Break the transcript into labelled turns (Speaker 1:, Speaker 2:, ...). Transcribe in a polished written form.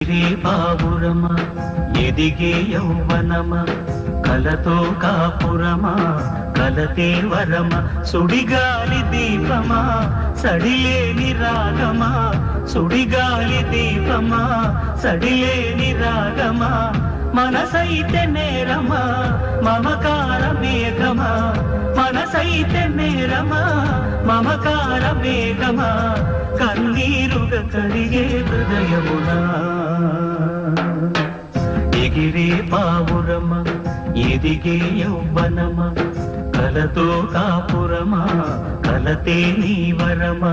Speaker 1: రే పావురమా ఎదిగే యౌవనమా కలతో కాపురమా కలతే వరమా సుడిగాలి దీపమా సడిలేని రాగమా సుడిగాలి దీపమా సడిలేని రాగమా మనసైతే నేరమా మమకార మేఘమా మనసైతే నేరమా మమకార మేఘమా కన్నీరుగా కరిగే హృదయమునా ఎగిరే పావురమా ఎదిగే యౌవనమా కలతో కాపురమా కలతే నీ వరమా